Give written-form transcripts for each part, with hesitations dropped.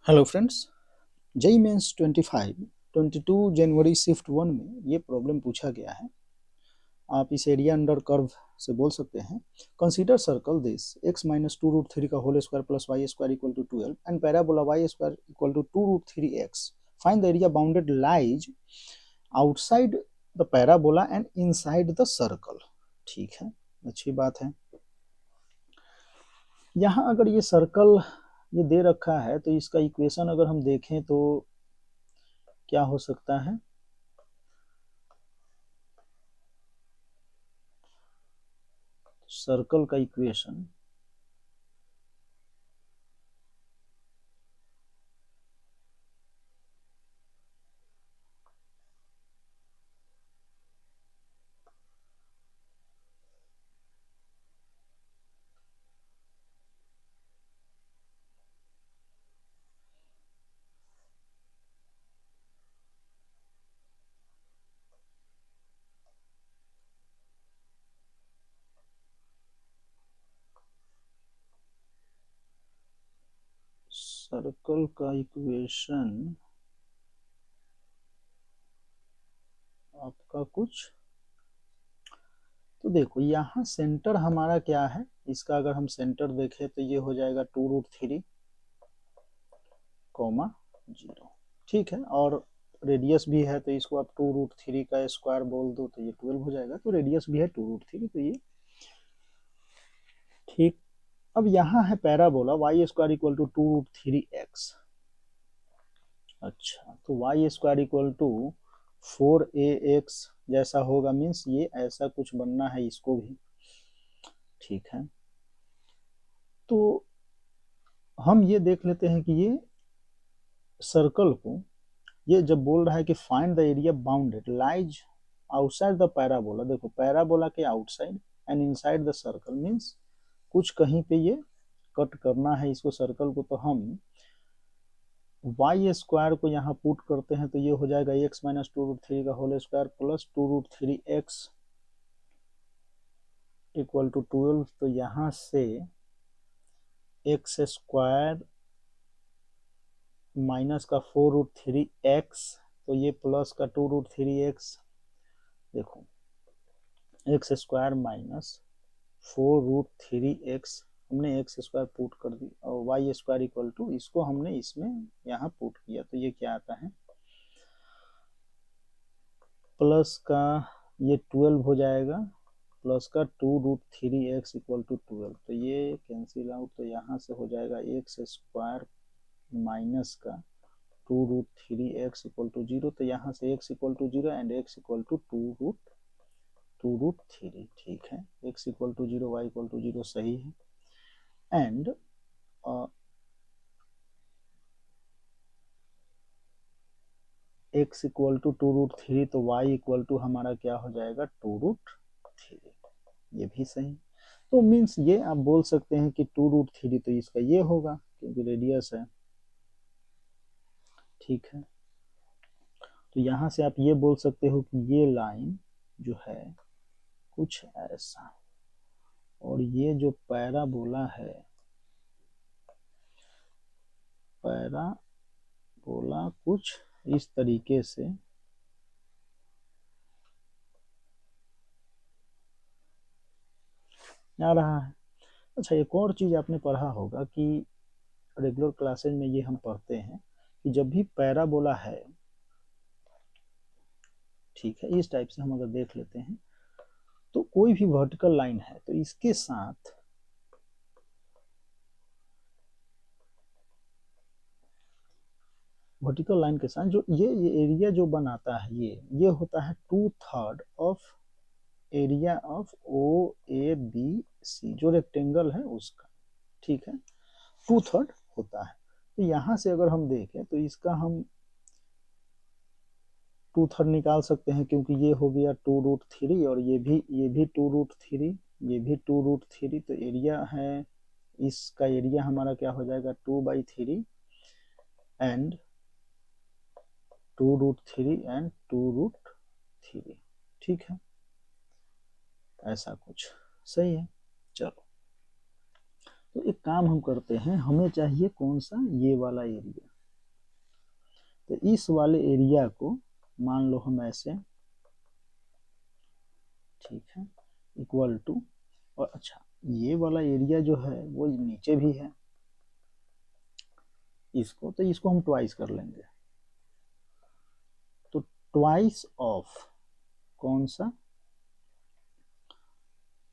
Hello friends, JEE mains 22 जनवरी shift 1 में ये problem पूछा गया है। आप इस एरिया अंडर कर्व से बोल सकते हैं, consider circle this x minus 2√3 का whole square plus y square equal to 12 and parabola y square equal to 2√3x। Find the area bounded lies outside the parabola and inside the circle. ठीक है, अच्छी बात है। यहाँ अगर ये circle ये दे रखा है तो इसका इक्वेशन अगर हम देखें तो क्या हो सकता है। सर्कल का इक्वेशन आपका कुछ तो देखो, यहाँ सेंटर हमारा क्या है, इसका अगर हम सेंटर देखें तो ये हो जाएगा 2√3, 0। ठीक है, और रेडियस भी है तो इसको आप 2√3 का स्क्वायर बोल दो तो ये 12 हो जाएगा। तो रेडियस भी है 2√3, तो ये ठीक। अब यहाँ है parabola y square equal to 2√3x। अच्छा, तो Y square equal to 4ax जैसा होगा, मीन्स ये ऐसा कुछ बनना है इसको भी। ठीक है, तो हम ये देख लेते हैं कि ये सर्कल को ये जब बोल रहा है कि find the area bounded lies outside the parabola, देखो पैराबोला के outside and inside the circle, means कुछ कहीं पे ये कट करना है इसको सर्कल को। तो हम वाई स्क्वायर को यहाँ पुट करते हैं तो ये हो जाएगा x माइनस 2√3 का whole square plus 2√3x equal to 12। तो यहाँ से x स्क्वायर माइनस का 4√3x, तो ये प्लस का 2√3x। देखो एक्स स्क्वायर माइनस 4√3x हमने एक्स स्क्वायर पुट कर दी और वाई स्क्वायर इक्वल टू इसको हमने इसमें यहाँ पुट किया तो ये क्या आता है, प्लस का ये 12 हो जाएगा प्लस का 2√3x इक्वल टू 12। तो ये कैंसिल आउट, तो यहाँ से हो जाएगा एक्स स्क्वायर माइनस का 2√3x इक्वल टू 0। तो यहाँ से x equal to 0 and x equal to 2√3। ठीक है, x equal to 0 y equal to 0 सही है। एंड x इक्वल टू 2√3 तो y इक्वल टू हमारा क्या हो जाएगा 2√3, ये भी सही। तो मीन्स ये आप बोल सकते हैं कि 2√3 तो इसका ये होगा क्योंकि रेडियस है। ठीक है, तो यहाँ से आप ये बोल सकते हो कि ये लाइन जो है कुछ ऐसा, और ये जो पैराबोला है, पैराबोला कुछ इस तरीके से आ रहा है। अच्छा, एक और चीज आपने पढ़ा होगा कि रेगुलर क्लासेज में ये हम पढ़ते हैं कि जब भी पैराबोला है, ठीक है, इस टाइप से हम अगर देख लेते हैं तो कोई भी वर्टिकल लाइन है तो इसके साथ वर्टिकल लाइन के साथ जो ये एरिया जो बनाता है ये होता है 2/3 of area of O A B C, जो रेक्टेंगल है उसका। ठीक है, 2/3 होता है। तो यहाँ से अगर हम देखें तो इसका हम 2/3 निकाल सकते हैं क्योंकि ये हो गया 2√3 और ये भी 2√3, ये भी 2√3। तो एरिया है, इसका एरिया हमारा क्या हो जाएगा 2/3 एंड 2√3 एंड 2√3। ठीक है, ऐसा कुछ सही है। चलो, तो एक काम हम करते हैं, हमें चाहिए कौन सा, ये वाला एरिया। तो इस वाले एरिया को मान लो हम ऐसे, ठीक है, इक्वल टू, और अच्छा ये वाला एरिया जो है वो नीचे भी है इसको, तो इसको हम ट्वाइस कर लेंगे। तो ट्वाइस ऑफ कौन सा,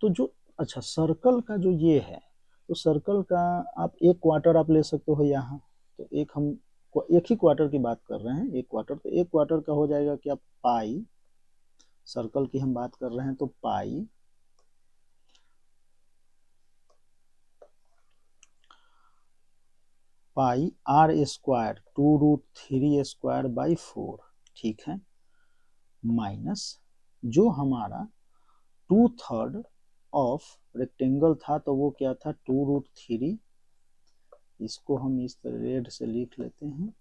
तो जो अच्छा सर्कल का जो ये है, तो सर्कल का आप एक क्वार्टर आप ले सकते हो यहाँ, तो हम एक ही क्वार्टर की बात कर रहे हैं, एक क्वार्टर, तो एक क्वार्टर का हो जाएगा क्या, पाई, सर्कल की हम बात कर रहे हैं तो पाई आर स्क्वायर 2√3² बाई 4, ठीक है, माइनस जो हमारा 2/3 ऑफ रेक्टेंगल था तो वो क्या था 2√3, इसको हम इस तरह रेड से लिख लेते हैं,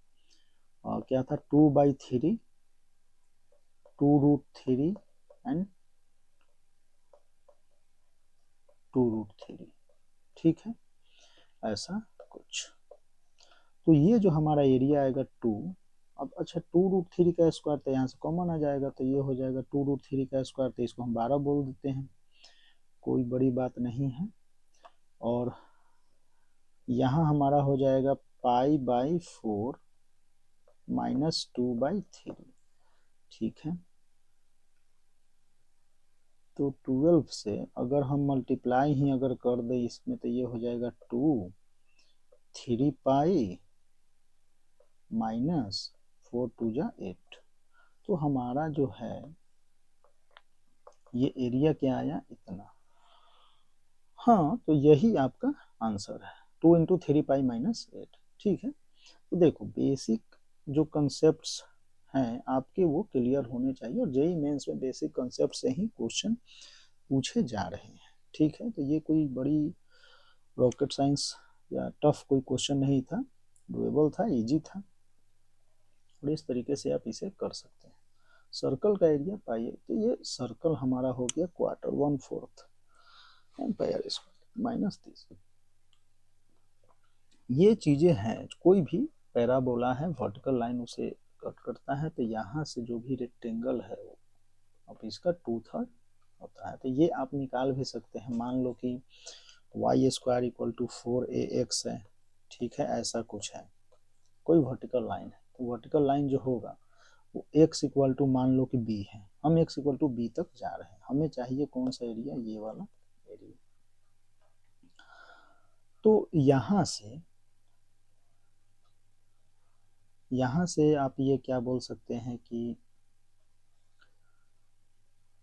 और क्या था 2/3, 2√3 एंड 2√3, ठीक है, ऐसा कुछ। तो ये जो हमारा एरिया आएगा 2, अब अच्छा 2√3 का स्क्वायर तो यहाँ से कॉमन आ जाएगा, तो ये हो जाएगा 2√3 का स्क्वायर, तो इसको हम 12 बोल देते हैं, कोई बड़ी बात नहीं है। और यहाँ हमारा हो जाएगा π/4 -2/3, ठीक है। तो 12 से अगर हम मल्टीप्लाई ही अगर कर दे इसमें, तो ये हो जाएगा 2 3π -4 2 जा 8। तो हमारा जो है ये एरिया क्या आया, इतना। हाँ, तो यही आपका आंसर है, 2 × 3π -8, ठीक है। तो देखो बेसिक जो कंसेप्ट्स हैं आपके वो क्लियर होने चाहिए, और जेईई मेंस में बेसिक कंसेप्ट से ही क्वेश्चन पूछे जा रहे हैं, ठीक है। तो ये कोई बड़ी रॉकेट साइंस या टफ कोई क्वेश्चन नहीं था, डुएबल था, इजी था, और इस तरीके से आप इसे कर सकते हैं। सर्कल का एरिया पाइए, तो ये सर्कल हमारा हो गया क्वार्टर 1/4 एम्पायर स्क्वायर माइनस 30। ये चीजें हैं, कोई भी पैराबोला है वर्टिकल लाइन उसे कट करता है, तो यहाँ से जो भी रेक्टेंगल है वो अब इसका 2/3 होता है, तो ये आप निकाल भी सकते हैं। मान लो कि y² = 4ax है, ठीक है, ऐसा कुछ है, कोई वर्टिकल लाइन है, तो वर्टिकल लाइन जो होगा वो x = मान लो कि b है, हम x = b तक जा रहे हैं, हमें चाहिए कौन सा एरिया, ये वाला एरिया। तो यहाँ से आप ये क्या बोल सकते हैं कि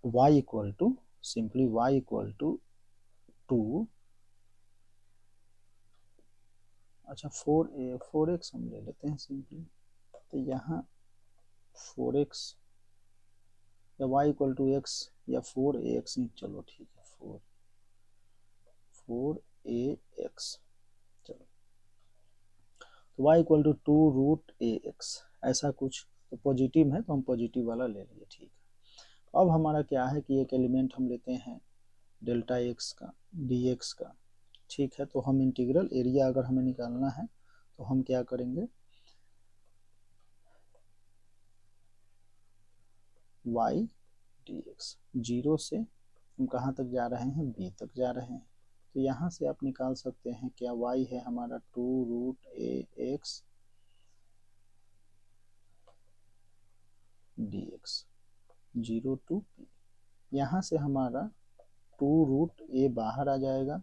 y = सिंपली y = 2, अच्छा 4x हम ले लेते हैं सिंपली, तो यहाँ 4x या y = x या 4ax, चलो ठीक है, 4ax, चलो, तो y = 2√ax, ऐसा कुछ, तो पॉजिटिव है तो हम पॉजिटिव वाला ले लिए, ठीक है। अब हमारा क्या है कि एक एलिमेंट हम लेते हैं डेल्टा x का dx का, ठीक है। तो हम इंटीग्रल एरिया अगर हमें निकालना है तो हम क्या करेंगे, y dx, 0 से हम कहाँ तक जा रहे हैं, b तक जा रहे हैं, तो यहाँ से आप निकाल सकते हैं क्या, y है हमारा 2√ax dx 0 to p, यहाँ से हमारा 2√a बाहर आ जाएगा,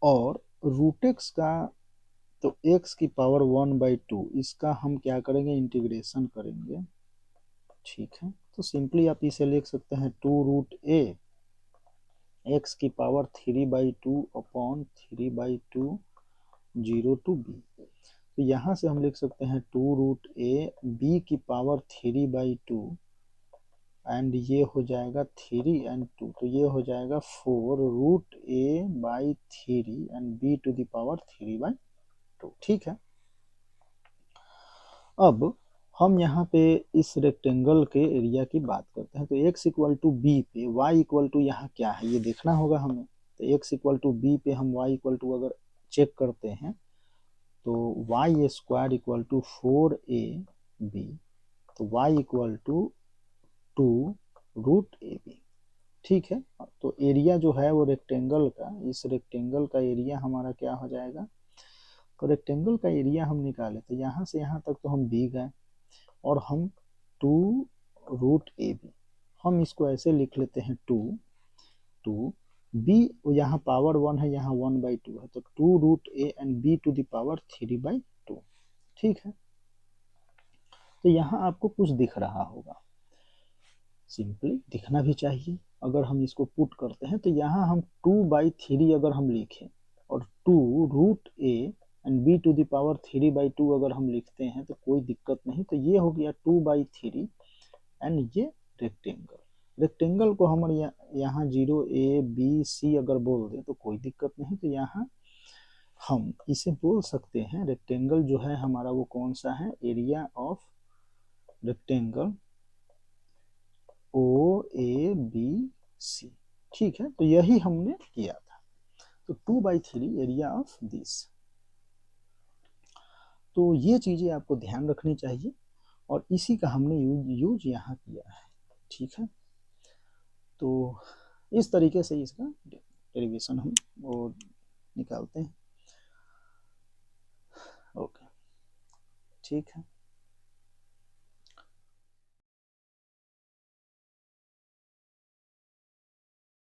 और √x का तो x की पावर 1/2, इसका हम क्या करेंगे, इंटीग्रेशन करेंगे, ठीक है। तो सिंपली आप इसे लिख सकते हैं 2√a x की पावर 3/2 अपॉन 3/2 0 to b, तो यहाँ से हम लिख सकते हैं 2√a b की पावर 3/2 एंड ये हो जाएगा 3 एंड 2, तो ये हो जाएगा 4√a/3 एंड b⁻3/2। ठीक है। अब हम यहाँ पे इस रेक्टेंगल के एरिया की बात करते हैं। तो x इक्वल टू बी पे y इक्वल टू यहाँ क्या है ये देखना होगा हमें। तो x इक्वल टू बी पे हम y इक्वल टू अगर चेक करते हैं तो y² इक्वल टू 4ab, तो y इक्वल टू 2√ab। ठीक है। तो एरिया जो है वो रेक्टेंगल का, इस रेक्टेंगल का एरिया हमारा क्या हो जाएगा। तो रेक्टेंगल का एरिया हम निकाले तो यहाँ से यहाँ तक तो हम दी गए और हम 2√ab, हम इसको ऐसे लिख लेते हैं 2 b, यहाँ पावर 1 है, यहाँ 1/2 है, तो 2√a एंड b⁻3/2। ठीक है। तो यहाँ आपको कुछ दिख रहा होगा, सिंपली दिखना भी चाहिए। अगर हम इसको पुट करते हैं तो यहाँ हम 2/3 अगर हम लिखें और 2√a एंड b⁻3/2 अगर हम लिखते हैं तो कोई दिक्कत नहीं। तो ये हो गया 2/3 एंड ये रेक्टेंगल को हम यहाँ 0a b c अगर बोल दें तो कोई दिक्कत नहीं। तो यहाँ हम इसे बोल सकते हैं, रेक्टेंगल जो है हमारा वो कौन सा है, एरिया ऑफ रेक्टेंगल OABC। ठीक है। तो यही हमने किया था। तो 2/3 एरिया ऑफ दिस। तो ये चीजें आपको ध्यान रखनी चाहिए और इसी का हमने यूज यहाँ किया है। ठीक है। तो इस तरीके से इसका डेरिवेशन हम वो निकालते हैं। ओके, ठीक है।